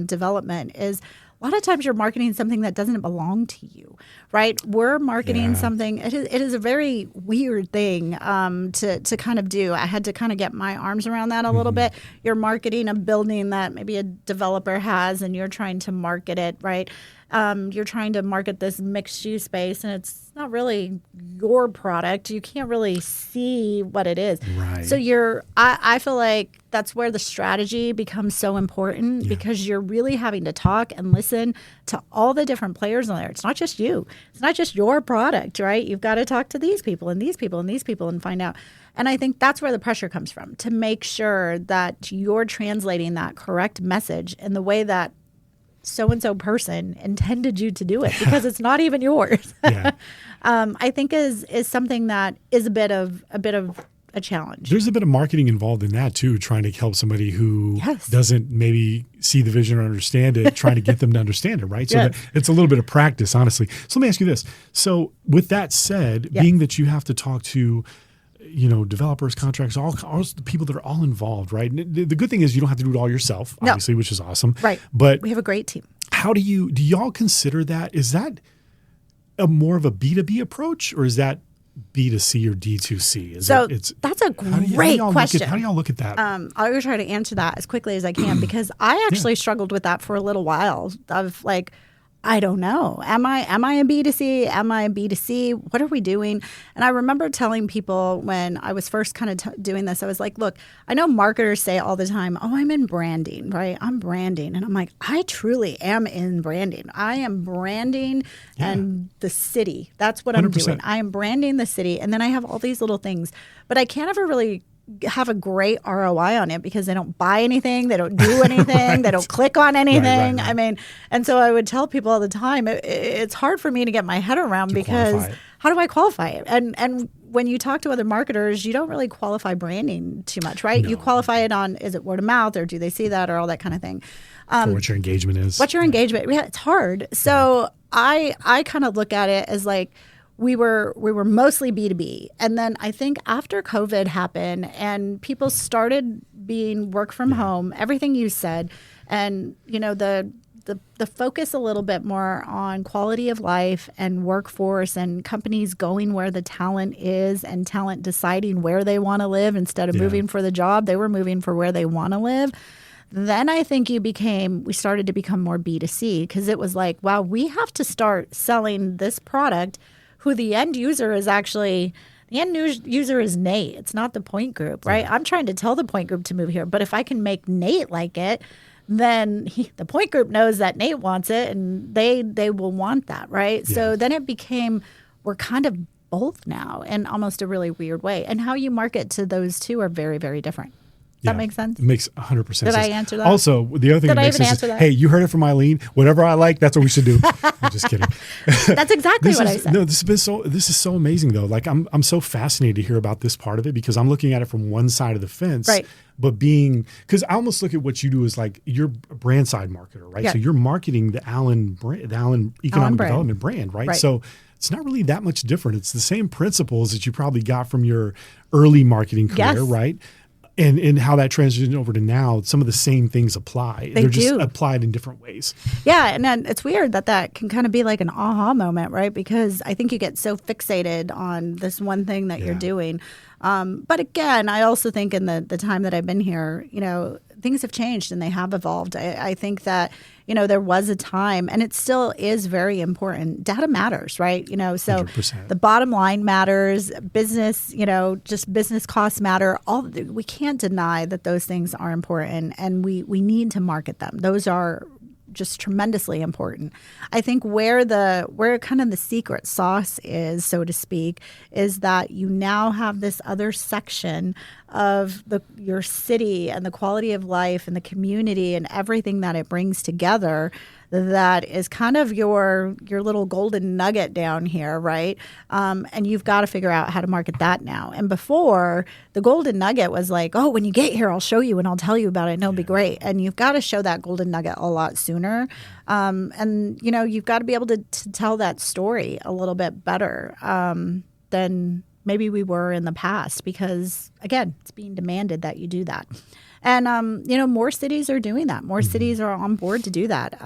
development is a lot of times you're marketing something that doesn't belong to you, right? We're marketing something. It is a very weird thing to kind of do. I had to kind of get my arms around that a little bit. You're marketing a building that maybe a developer has, and you're trying to market it, right? You're trying to market this mixed-use space, and it's not really your product. You can't really see what it is. Right. So I feel like that's where the strategy becomes so important because you're really having to talk and listen to all the different players on there. It's not just you. It's not just your product, right? You've got to talk to these people and these people and these people and find out. And I think that's where the pressure comes from, to make sure that you're translating that correct message in the way that so-and-so person intended you to do it, because it's not even yours. I think is something that is a bit of a challenge. There's a bit of marketing involved in that too, trying to help somebody who doesn't maybe see the vision or understand it, trying to get them to understand it, right? So that it's a little bit of practice, honestly. So let me ask you this. So with that said, being that you have to talk to developers, contractors, all the people that are all involved, right? And the good thing is you don't have to do it all yourself, obviously, which is awesome. Right. But we have a great team. How do y'all consider that? Is that a more of a B2B approach, or is that B2C or D2C? That's a great question. How do y'all look at that? I will try to answer that as quickly as I can because I actually struggled with that for a little while of like, I don't know. Am I a B2C? Am I a B2C? What are we doing? And I remember telling people when I was first kind of doing this, I was like, look, I know marketers say all the time, oh, I'm in branding, right? I'm branding. And I'm like, I truly am in branding. I am branding and the city. That's what I'm 100%. doing. I am branding the city. And then I have all these little things. But I can't ever really have a great ROI on it because they don't buy anything, they don't do anything, they don't click on anything. Right. I mean, and so I would tell people all the time, it's hard for me to get my head around because how do I qualify it? And when you talk to other marketers, you don't really qualify branding too much, right? No. You qualify it on, is it word of mouth or do they see that or all that kind of thing. For what your engagement is. What your engagement, it's hard. So I kind of look at it as like, we were mostly B2B. And then I think after COVID happened and people started being work from home, everything you said, and the focus a little bit more on quality of life and workforce and companies going where the talent is and talent deciding where they want to live instead of moving for the job, they were moving for where they want to live. Then I think we started to become more B2C because it was like, wow, we have to start selling this product who the end user is actually, the end user is Nate. It's not the point group, right? Yeah. I'm trying to tell the point group to move here. But if I can make Nate like it, then the point group knows that Nate wants it and they will want that, right? Yeah. So then it became, we're kind of both now in almost a really weird way. And how you market to those two are very, very different. That makes sense? It makes 100% sense. Did I answer that? Also, the other thing that makes sense is, hey, you heard it from Eileen. Whatever I like, that's what we should do. I'm just kidding. That's exactly what I said. No, this is so amazing, though. Like, I'm so fascinated to hear about this part of it because I'm looking at it from one side of the fence. Right. But because I almost look at what you do as like you're a brand side marketer, right? Yeah. So you're marketing the Allen Economic Development brand, right? So it's not really that much different. It's the same principles that you probably got from your early marketing career, right? And how that transitioned over to now, some of the same things apply. They're just applied in different ways. Yeah, and then it's weird that can kind of be like an aha moment, right? Because I think you get so fixated on this one thing that you're doing. But again, I also think in the time that I've been here, things have changed and they have evolved. I think that, there was a time, and it still is very important. Data matters, right? So 100%. The bottom line matters, business, just business costs matter. We can't deny that those things are important, and we need to market them. Those are just tremendously important. I think where kind of the secret sauce is, so to speak, is that you now have this other section of your city and the quality of life and the community and everything that it brings together that is kind of your little golden nugget down here, right? And you've got to figure out how to market that now. And before, the golden nugget was like, oh, when you get here, I'll show you and I'll tell you about it and it'll be great. And you've got to show that golden nugget a lot sooner. And, you've got to be able to tell that story a little bit better than maybe we were in the past because, again, it's being demanded that you do that. And, more cities are doing that. More cities are on board to do that.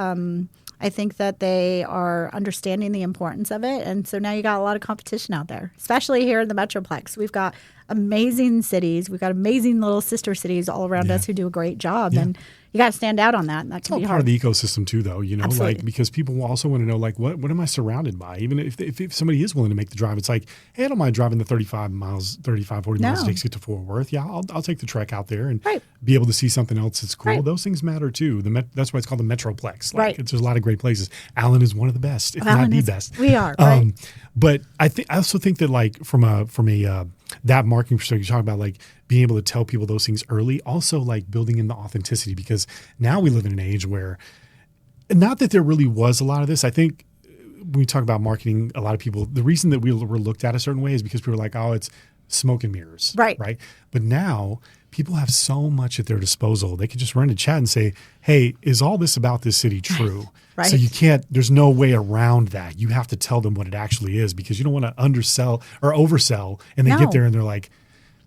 I think that they are understanding the importance of it. And so now you got a lot of competition out there, especially here in the Metroplex. We've got amazing cities. We've got amazing little sister cities all around us who do a great job. Yeah. And you got to stand out on that. And that can be hard. Part of the ecosystem too, though, Absolutely. like because people also want to know, like, what am I surrounded by? Even if somebody is willing to make the drive, it's like, hey, I don't mind driving the 40 miles it takes to get to Fort Worth. Yeah, I'll take the trek out there and be able to see something else that's cool. Right. Those things matter too. That's why it's called the Metroplex. Like, there's a lot of great places. Allen is one of the best, if not the best. We are, right? But I also think that, like, from a that marketing perspective, you talk about like being able to tell people those things early, also like building in the authenticity, because now we live in an age where, not that there really was a lot of this. I think when we talk about marketing, a lot of people, the reason that we were looked at a certain way is because people were like, oh, it's smoke and mirrors. Right. But now people have so much at their disposal. They can just run to chat and say, hey, is all this about this city true? Right. So there's no way around that. You have to tell them what it actually is, because you don't want to undersell or oversell. And they get there and they're like,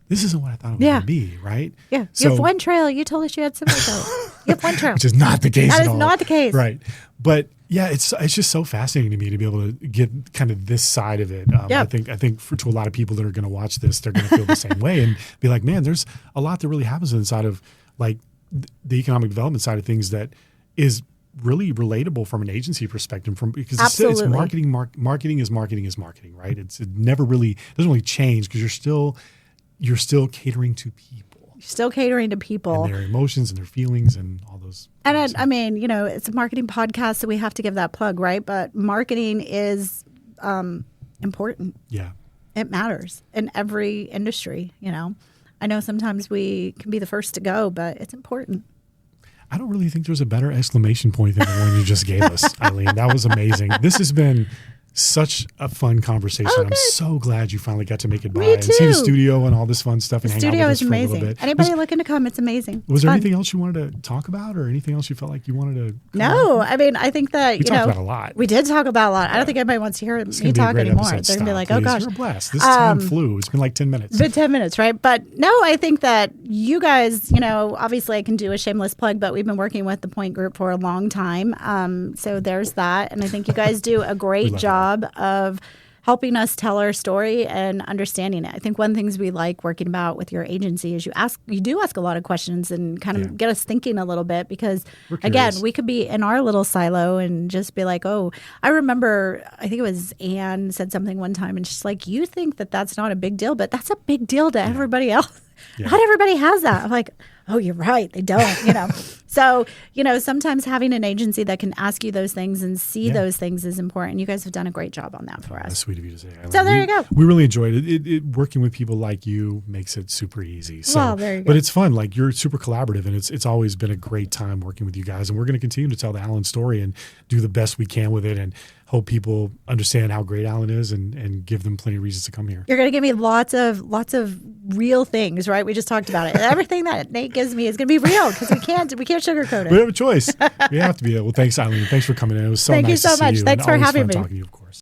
this isn't what I thought it was going to be, right? Yeah. So, you have one trail. You told us you had several trails. You have one trail. Which is not the case at all. That is not the case. Right. But yeah, it's just so fascinating to me to be able to get kind of this side of it. I think to a lot of people that are going to watch this, they're going to feel the same way and be like, man, there's a lot that really happens inside of like the economic development side of things that is really relatable from an agency perspective, because it's marketing. Marketing is marketing, right? It never really doesn't really change, because you're still catering to people. You're still catering to people and their emotions and their feelings and all those. And it's a marketing podcast, so we have to give that plug, right? But marketing is important. Yeah, it matters in every industry. I know sometimes we can be the first to go, but it's important. I don't really think there's a better exclamation point than the one you just gave us, Eileen. That was amazing. This has been such a fun conversation. I'm so glad you finally got to make it by and see the studio and all this fun stuff and hang out with us for a little bit. Anybody looking to come, it's amazing. Was there anything else you wanted to talk about, or anything else you felt like you wanted to No, I mean, I think that, we talked about a lot. We did talk about a lot. I don't think anybody wants to hear me talk anymore. They're going to be like, oh gosh. You're a blast. This time flew. It's been like 10 minutes. It's been 10 minutes, right? But no, I think that you guys, obviously I can do a shameless plug, but we've been working with the Point Group for a long time. So there's that. And I think you guys do a great job of helping us tell our story and understanding it. I think one of the things we like working about with your agency is you do ask a lot of questions and kind of get us thinking a little bit, because again, we could be in our little silo and just be like, oh, I remember, I think it was Anne said something one time and she's like, you think that that's not a big deal, but that's a big deal to everybody else. Yeah. Not everybody has that. I'm like, oh, you're right. They don't, So, sometimes having an agency that can ask you those things and see those things is important. You guys have done a great job on that for us. That's sweet of you to say. So there you go. We really enjoyed it. Working with people like you makes it super easy. So, well, there you go. But it's fun. Like, you're super collaborative, and it's always been a great time working with you guys. And we're going to continue to tell the Allen story and do the best we can with it, and hope people understand how great Allen is, and give them plenty of reasons to come here. You're going to give me lots of real things, right? We just talked about it. Everything that Nate gives me is going to be real, because we can't sugarcoat it. We have a choice. We have to be. Well, thanks, Eileen. Thanks for coming in. It was so nice to see you. Thank you so much. Thanks for having me. Talking to you, of course.